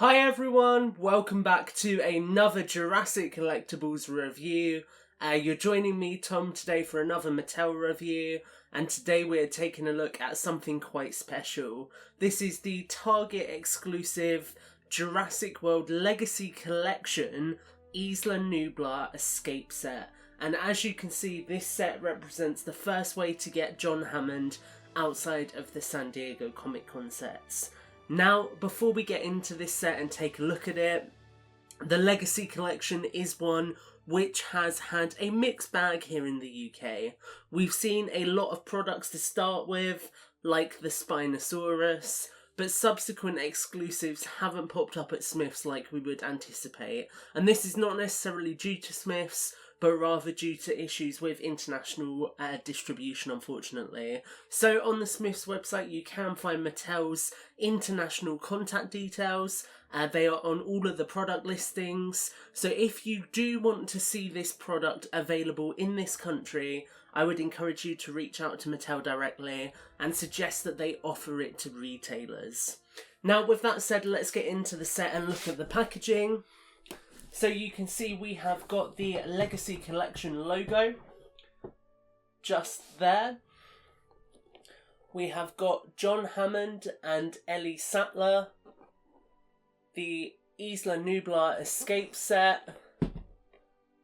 Hi everyone, welcome back to another Jurassic Collectibles review. You're joining me, Tom, today for another Mattel review, and today we're taking a look at something quite special. This is the Target exclusive Jurassic World Legacy Collection Isla Nublar Escape Set. And as you can see, this set represents the first way to get John Hammond outside of the San Diego Comic-Con sets. Now, before we get into this set and take a look at it, the Legacy Collection is one which has had a mixed bag here in the UK. We've seen a lot of products to start with, like the Spinosaurus, but subsequent exclusives haven't popped up at Smiths like we would anticipate. And this is not necessarily due to Smiths, but rather due to issues with international distribution, unfortunately. So on the Smiths website you can find Mattel's international contact details. They are on all of the product listings. So if you do want to see this product available in this country, I would encourage you to reach out to Mattel directly and suggest that they offer it to retailers. Now, with that said, let's get into the set and look at the packaging. So you can see we have got the Legacy Collection logo just there. We have got John Hammond and Ellie Sattler, the Isla Nublar Escape Set,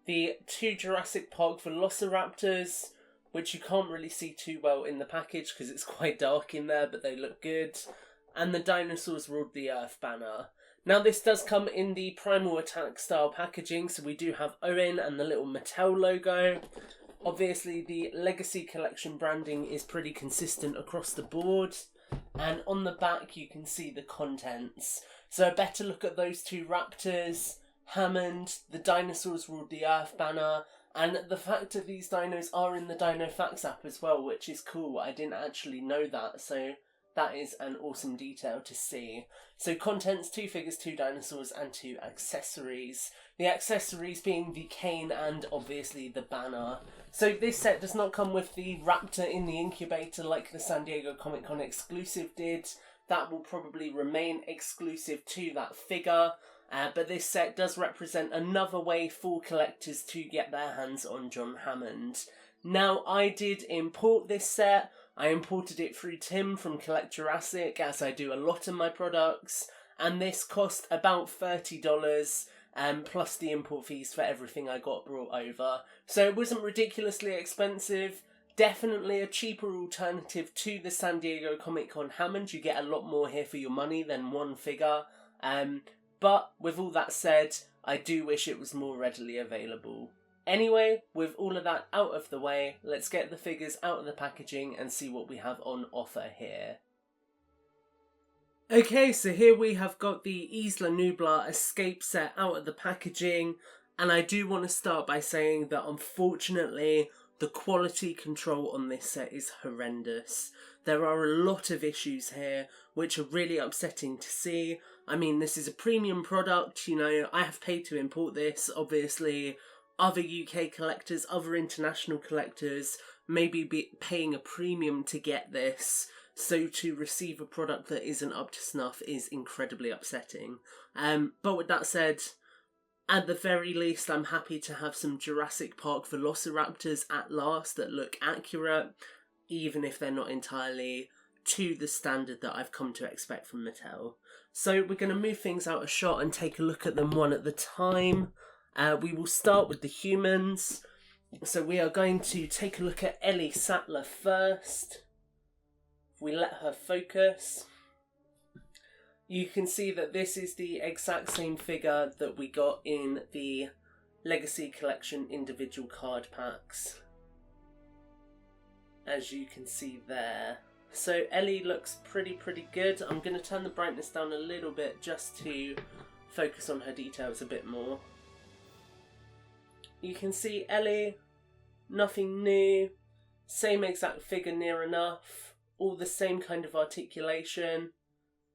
the two Jurassic Park Velociraptors, which you can't really see too well in the package because it's quite dark in there, but they look good, and the Dinosaurs Ruled the Earth banner. Now this does come in the Primal Attack style packaging, so we do have Owen and the little Mattel logo. Obviously the Legacy Collection branding is pretty consistent across the board, and on the back you can see the contents. So a better look at those two raptors, Hammond, the Dinosaurs Ruled the Earth banner, and the fact that these dinos are in the Dino Facts app as well, which is cool. I didn't actually know that, so that is an awesome detail to see. So contents, 2 figures, 2 dinosaurs and 2 accessories. The accessories being the cane and obviously the banner. So this set does not come with the raptor in the incubator like the San Diego Comic-Con exclusive did. That will probably remain exclusive to that figure. But this set does represent another way for collectors to get their hands on John Hammond. Now, I did import this set. I imported it through Tim from Collect Jurassic, as I do a lot of my products, and this cost about $30, plus the import fees for everything I got brought over. So it wasn't ridiculously expensive. Definitely a cheaper alternative to the San Diego Comic-Con Hammond. You get a lot more here for your money than one figure. But with all that said, I do wish it was more readily available. Anyway, with all of that out of the way, let's get the figures out of the packaging and see what we have on offer here. Okay, so here we have got the Isla Nublar Escape Set out of the packaging, and I do want to start by saying that unfortunately the quality control on this set is horrendous. There are a lot of issues here which are really upsetting to see. I mean, this is a premium product, you know, I have paid to import this, obviously. Other UK collectors, other international collectors may be paying a premium to get this, so to receive a product that isn't up to snuff is incredibly upsetting. But with that said, at the very least I'm happy to have some Jurassic Park Velociraptors at last that look accurate, even if they're not entirely to the standard that I've come to expect from Mattel. So we're going to move things out of shot and take a look at them one at a time. We will start with the humans. So we are going to take a look at Ellie Sattler first. If we let her focus, you can see that this is the exact same figure that we got in the Legacy Collection individual card packs, as you can see there. So Ellie looks pretty good. I'm going to turn the brightness down a little bit just to focus on her details a bit more. You can see Ellie, nothing new, same exact figure near enough, all the same kind of articulation.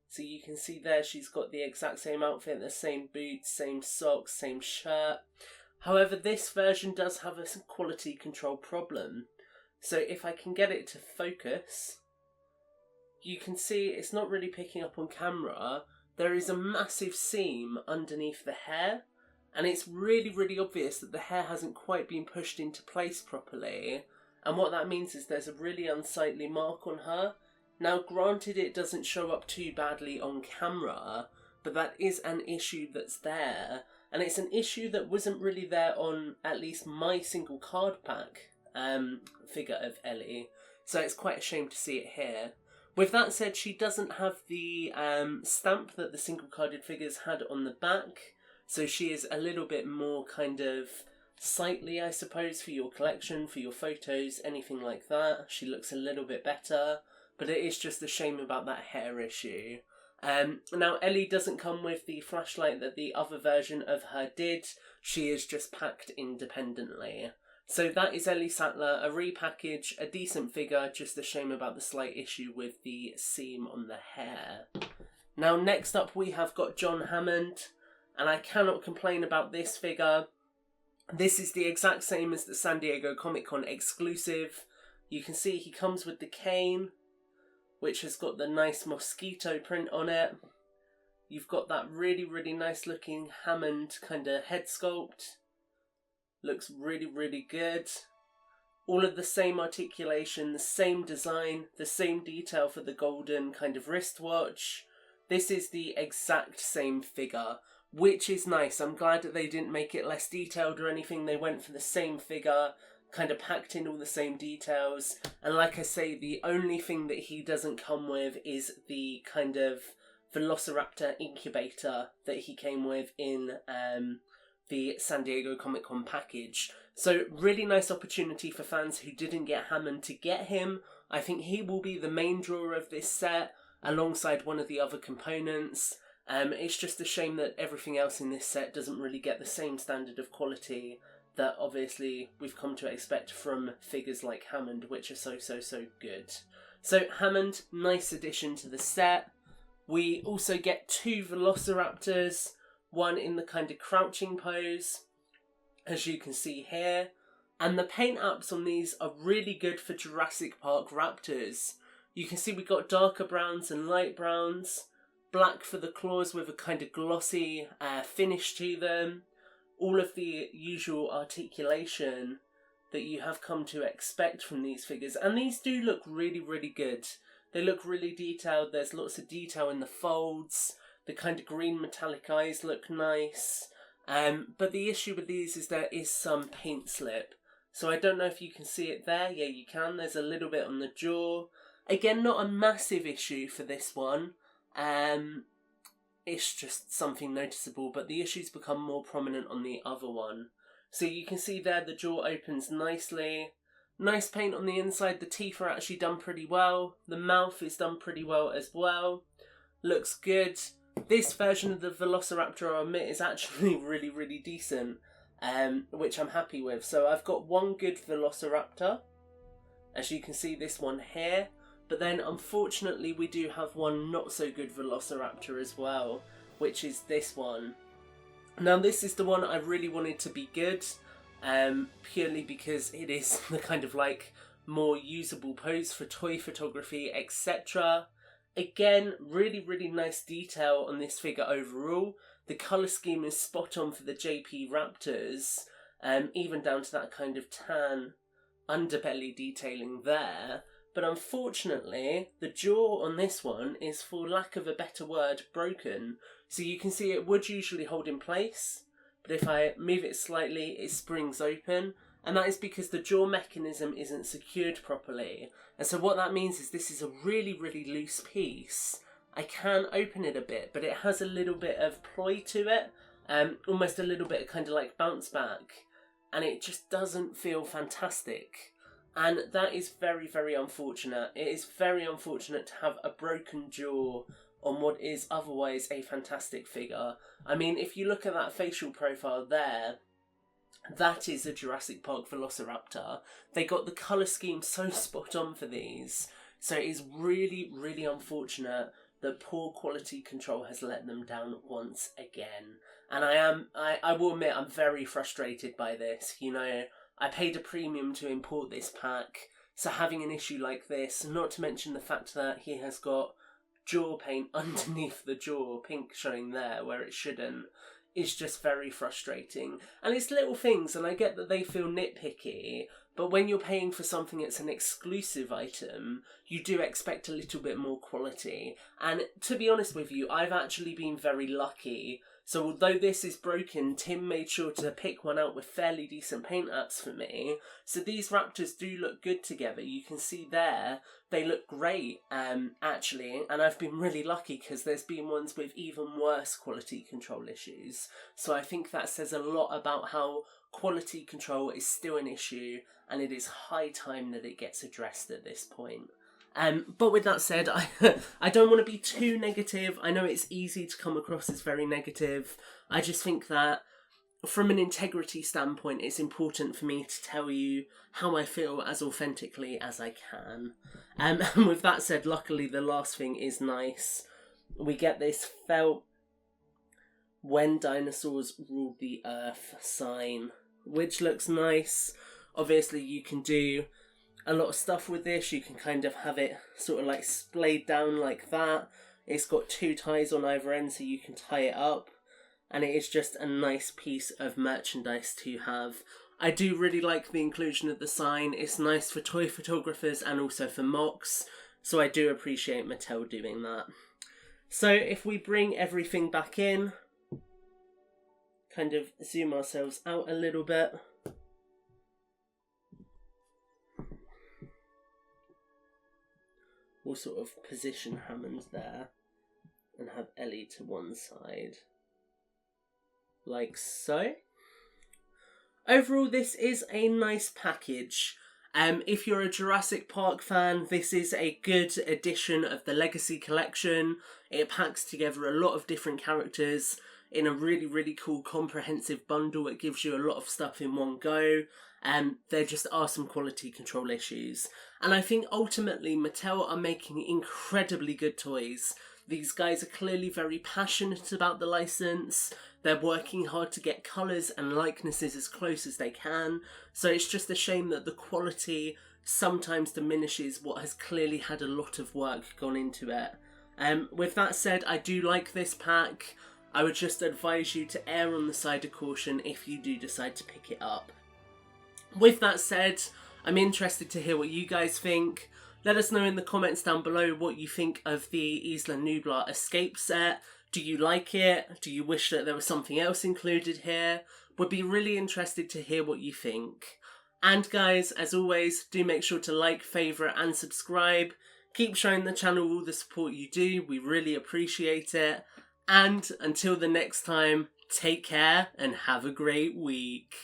So you can see there she's got the exact same outfit, the same boots, same socks, same shirt. However, this version does have a quality control problem. So if I can get it to focus, you can see it's not really picking up on camera, there is a massive seam underneath the hair, and it's really, really obvious that the hair hasn't quite been pushed into place properly. And what that means is there's a really unsightly mark on her. Now, granted, it doesn't show up too badly on camera, but that is an issue that's there. And it's an issue that wasn't really there on at least my single card pack figure of Ellie. So it's quite a shame to see it here. With that said, she doesn't have the stamp that the single carded figures had on the back. So she is a little bit more kind of sightly, I suppose, for your collection, for your photos, anything like that. She looks a little bit better, but it is just a shame about that hair issue. Now, Ellie doesn't come with the flashlight that the other version of her did. She is just packed independently. So that is Ellie Sattler, a repackage, a decent figure, just a shame about the slight issue with the seam on the hair. Now, next up we have got John Hammond, and I cannot complain about this figure. This is the exact same as the San Diego Comic-Con exclusive. You can see he comes with the cane, which has got the nice mosquito print on it. You've got that really, really nice looking Hammond kind of head sculpt. Looks really, really good. All of the same articulation, the same design, the same detail for the golden kind of wristwatch. This is the exact same figure, which is nice. I'm glad that they didn't make it less detailed or anything. They went for the same figure, kind of packed in all the same details. And like I say, the only thing that he doesn't come with is the kind of Velociraptor incubator that he came with in the San Diego Comic-Con package. So really nice opportunity for fans who didn't get Hammond to get him. I think he will be the main drawer of this set alongside one of the other components. It's just a shame that everything else in this set doesn't really get the same standard of quality that obviously we've come to expect from figures like Hammond, which are so good. So Hammond, nice addition to the set. We also get two Velociraptors, one in the kind of crouching pose, as you can see here. And the paint apps on these are really good for Jurassic Park raptors. You can see we've got darker browns and light browns, black for the claws with a kind of glossy finish to them. All of the usual articulation that you have come to expect from these figures. And these do look really, really good. They look really detailed. There's lots of detail in the folds. The kind of green metallic eyes look nice. But the issue with these is there is some paint slip. So I don't know if you can see it there. Yeah, you can. There's a little bit on the jaw. Again, not a massive issue for this one. It's just something noticeable, but the issues become more prominent on the other one. So you can see there the jaw opens nicely. Nice paint on the inside. The teeth are actually done pretty well. The mouth is done pretty well as well. Looks good. This version of the Velociraptor, I admit, is actually really, really decent, which I'm happy with. So I've got one good Velociraptor, as you can see this one here. But then, unfortunately, we do have one not so good Velociraptor as well, which is this one. Now, this is the one I really wanted to be good, purely because it is the kind of like more usable pose for toy photography, etc. Again, really, really nice detail on this figure overall. The colour scheme is spot on for the JP Raptors, even down to that kind of tan underbelly detailing there. But unfortunately, the jaw on this one is, for lack of a better word, broken. So you can see it would usually hold in place, but if I move it slightly, it springs open. And that is because the jaw mechanism isn't secured properly. And so what that means is this is a really, really loose piece. I can open it a bit, but it has a little bit of ploy to it. Almost a little bit of kind of like bounce back. And it just doesn't feel fantastic. And that is very, very unfortunate. It is very unfortunate to have a broken jaw on what is otherwise a fantastic figure. I mean, if you look at that facial profile there, that is a Jurassic Park Velociraptor. They got the colour scheme so spot on for these. So it is really, really unfortunate that poor quality control has let them down once again. And I will admit, I'm very frustrated by this. You know, I paid a premium to import this pack, so having an issue like this, not to mention the fact that he has got jaw paint underneath the jaw, pink showing there where it shouldn't, is just very frustrating. And it's little things, and I get that they feel nitpicky, but when you're paying for something that's an exclusive item, you do expect a little bit more quality. And to be honest with you, I've actually been very lucky. So although this is broken, Tim made sure to pick one out with fairly decent paint apps for me. So these raptors do look good together. You can see there, they look great, actually. And I've been really lucky because there's been ones with even worse quality control issues. So I think that says a lot about how quality control is still an issue, and it is high time that it gets addressed at this point. But with that said, I don't want to be too negative. I know it's easy to come across as very negative. I just think that from an integrity standpoint, it's important for me to tell you how I feel as authentically as I can. And with that said, luckily the last thing is nice. We get this felt "When Dinosaurs Ruled the Earth" sign, which looks nice. Obviously you can do a lot of stuff with this. You can kind of have it sort of like splayed down like that. It's got two ties on either end so you can tie it up, and it is just a nice piece of merchandise to have. I do really like the inclusion of the sign. It's nice for toy photographers and also for mocks, so I do appreciate Mattel doing that. So if we bring everything back in, kind of zoom ourselves out a little bit, we'll sort of position Hammond there and have Ellie to one side, like so. Overall, this is a nice package. If you're a Jurassic Park fan, this is a good edition of the Legacy Collection. It packs together a lot of different characters in a really, really cool comprehensive bundle. It gives you a lot of stuff in one go. There just are some quality control issues. And I think ultimately Mattel are making incredibly good toys. These guys are clearly very passionate about the license. They're working hard to get colours and likenesses as close as they can. So it's just a shame that the quality sometimes diminishes what has clearly had a lot of work gone into it. With that said, I do like this pack. I would just advise you to err on the side of caution if you do decide to pick it up. With that said, I'm interested to hear what you guys think. Let us know in the comments down below what you think of the Isla Nublar escape set. Do you like it? Do you wish that there was something else included here? Would be really interested to hear what you think. And guys, as always, do make sure to like, favourite and subscribe. Keep showing the channel all the support you do. We really appreciate it. And until the next time, take care and have a great week.